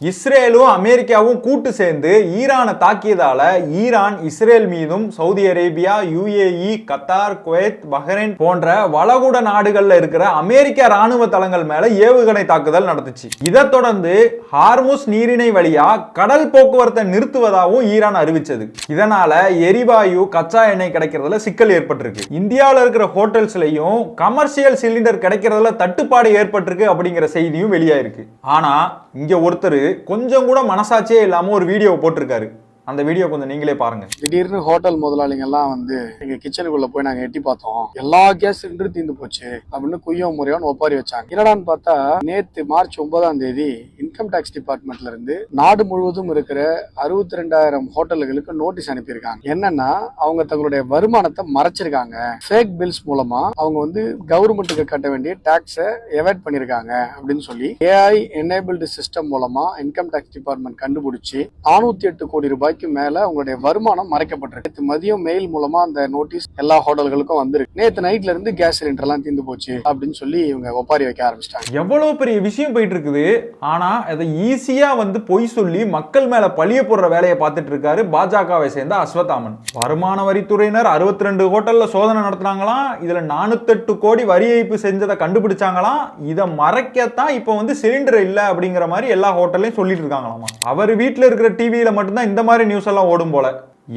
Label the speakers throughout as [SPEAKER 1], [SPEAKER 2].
[SPEAKER 1] இஸ்ரேலும் அமெரிக்காவும் கூட்டு சேர்ந்து ஈரானை தாக்கியதால ஈரான் இஸ்ரேல் மீதும் Saudi Arabia, UAE, Qatar, Kuwait, Bahrain போன்ற வளைகுடா நாடுகள்ல இருக்கிற அமெரிக்க ராணுவ தளங்கள் மேல ஏவுகணை தாக்குதல் நடந்துச்சு. இதை தொடர்ந்து ஹார்முஸ் நீரிணை வழியா கடல் போக்குவரத்தை நிறுத்துவதாகவும் ஈரான் அறிவிச்சது. இதனால எரிவாயு, கச்சா எண்ணெய் கிடைக்கிறதுல சிக்கல் ஏற்பட்டிருக்கு. இந்தியாவில் இருக்கிற ஹோட்டல்ஸ்லயும் கமர்ஷியல் சிலிண்டர் கிடைக்கிறதுல தட்டுப்பாடு ஏற்பட்டிருக்கு அப்படிங்கிற செய்தியும் வெளியாயிருக்கு. ஆனா இங்க ஒருத்தர் கொஞ்சம் கூட மனசாட்சியே இல்லாம ஒரு வீடியோ போட்டிருக்காரு. அந்த வீடியோ கொஞ்சம் நீங்களே பாருங்க.
[SPEAKER 2] திடீர்னு ஹோட்டல் முதலாளிங்க எல்லாம் வந்து எங்க கிச்சனுக்குள்ள போய் நாங்க எட்டி பார்த்தோம், எல்லா கேஸ் சிலிண்டரும் தீர்ந்து போச்சு அப்படின்னு குய்யம் முறையான்னு ஒப்பாரி வச்சாங்க. என்னடான்னு பார்த்தா நேத்து மார்ச் 9ஆம் தேதி இன்கம் டாக்ஸ் டிபார்ட்மெண்ட்ல இருந்து நாடு முழுவதும் இருக்கிற 62,000 ஹோட்டல்களுக்கு நோட்டீஸ் அனுப்பியிருக்காங்க. என்னன்னா அவங்க தங்களுடைய வருமானத்தை மறைச்சிருக்காங்க. ஃபேக் பில்ஸ் மூலமா அவங்க வந்து கவர்மெண்ட்டுக்கு கட்ட வேண்டிய டாக்ஸை எவாய்ட் பண்ணிருக்காங்க அப்படின்னு சொல்லி AI எனேபிள்டு சிஸ்டம் மூலமா இன்கம் டாக்ஸ் டிபார்ட்மெண்ட் கண்டுபிடிச்சு 408 கோடி ரூபாய் மேல உங்களுடைய வருமானம் மறைக்கப்பட்டிருக்கு. மதியம் மெயில் மூலமா அந்த நோட்டீஸ் எல்லா ஹோட்டல்களுக்கும் வந்திருக்கு. நேத்து நைட்ல இருந்து கேஸ் சிலிண்டர் எல்லாம் தீர்ந்து போச்சு அப்படின்னு சொல்லி இவங்க ஒப்பாரி வைக்க ஆரம்பிச்சிட்டாங்க.
[SPEAKER 1] எவ்வளவு பெரிய விஷயம் போயிட்டு இருக்குது. ஆனா அதை ஈஸியா வந்து பொய் சொல்லி மக்கள் மேல பழிய போடுற வேலையை பார்த்துட்டு இருக்காரு பாஜகவை சேர்ந்த அஸ்வத்தாமன். வருமான வரித்துறையினர் 62 ஹோட்டல்ல சோதனை நடத்தினாங்களாம். இதுல 408 கோடி வரி ஏய்ப்பு செஞ்சதை கண்டுபிடிச்சாங்களாம். இதை மறைக்கத்தான் இப்ப வந்து சிலிண்டர் இல்ல அப்படிங்கிற மாதிரி எல்லா ஹோட்டல்லையும் சொல்லிட்டு இருக்காங்களாமா. அவர் வீட்டுல இருக்கிற டிவியில மட்டும்தான் இந்த மாதிரி நியூஸ் எல்லாம் ஓடும் போல.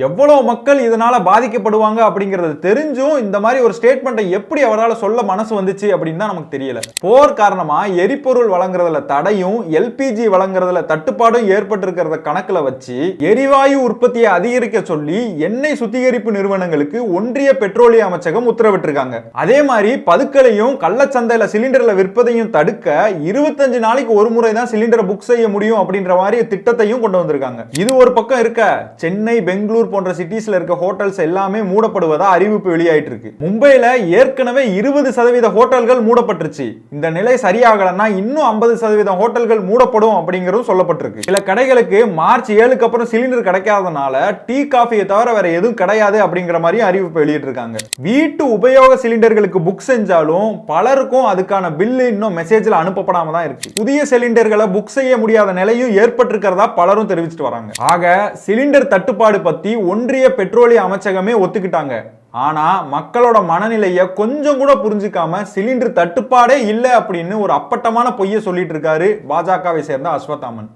[SPEAKER 1] எவ்வளவு மக்கள் இதனால பாதிக்கப்படுவாங்க அப்படிங்கறது தெரிஞ்சும் இந்த மாதிரி ஒரு ஸ்டேட்மெண்ட்டை எப்படி அவரால் சொல்ல மனசு வந்துச்சு அப்படின்னு தான் நமக்கு தெரியல. போர் காரணமா எரிபொருள் வழங்குறதுல தடையும் LPG வழங்குறதுல தட்டுப்பாடும் ஏற்பட்டிருக்கிறத கணக்குல வச்சு எரிவாயு உற்பத்தியை அதிகரிக்க சொல்லி எண்ணெய் சுத்திகரிப்பு நிறுவனங்களுக்கு ஒன்றிய பெட்ரோலிய அமைச்சகம் உத்தரவிட்டிருக்காங்க. அதே மாதிரி பதுக்கலையும் கள்ளச்சந்தையில சிலிண்டர்ல விற்பதையும் தடுக்க 25 நாளைக்கு ஒரு முறை தான் சிலிண்டரை புக் செய்ய முடியும் அப்படின்ற மாதிரி திட்டத்தையும் கொண்டு வந்திருக்காங்க. இது ஒரு பக்கம் இருக்க, சென்னை, பெங்களூர் போன்ற சிட்டிஸ்ல இருக்க ஹோட்டல்ஸ் எல்லாமே மூடப்படுவதா அறிவிப்பு வெளியாயிட்டு இருக்கு. மும்பைல ஏற்கனவே 20% ஹோட்டல்கள் மூடப்பட்டுருச்சு. இந்த நிலை சரியாகலன்னா இன்னும் 50% ஹோட்டல்கள் மூடப்படும் அப்படிங்கிறதும் சொல்லப்பட்டிருக்கு. சில கடைகளுக்கு மார்ச் 7க்கு அப்புறம் சிலிண்டர் கிடைக்காதனால டீ, காஃபியை தவிர வேற எதுவும் கிடையாது அப்படிங்கிற மாதிரி அறிவிப்பு வெளியிட்டு இருக்காங்க. வீட்டு உபயோக சிலிண்டர்களுக்கு புக் செஞ்சாலும் பலருக்கும் அதுக்கான பில்லு இன்னும் மெசேஜ்ல அனுப்பப்படாம தான் இருக்கு. புதிய சிலிண்டர்களை புக் செய்ய முடியாத நிலையும் ஏற்பட்டிருக்கிறதா பலரும் தெரிவிச்சிட்டு வராங்க. ஆக சிலிண்டர் தட்டுப்பாடு பத்தி ஒன்றிய பெட்ரோலிய அமைச்சகமே ஒத்துக்கிட்டாங்க. ஆனா மக்களோட மனநிலையை கொஞ்சம் கூட புரிஞ்சுக்காம சிலிண்டர் தட்டுப்பாடே இல்லை அப்படின்னு ஒரு அப்பட்டமான பொய்யை சொல்லிட்டு இருக்காரு பாஜகவை சேர்ந்த அஸ்வத்தாமன்.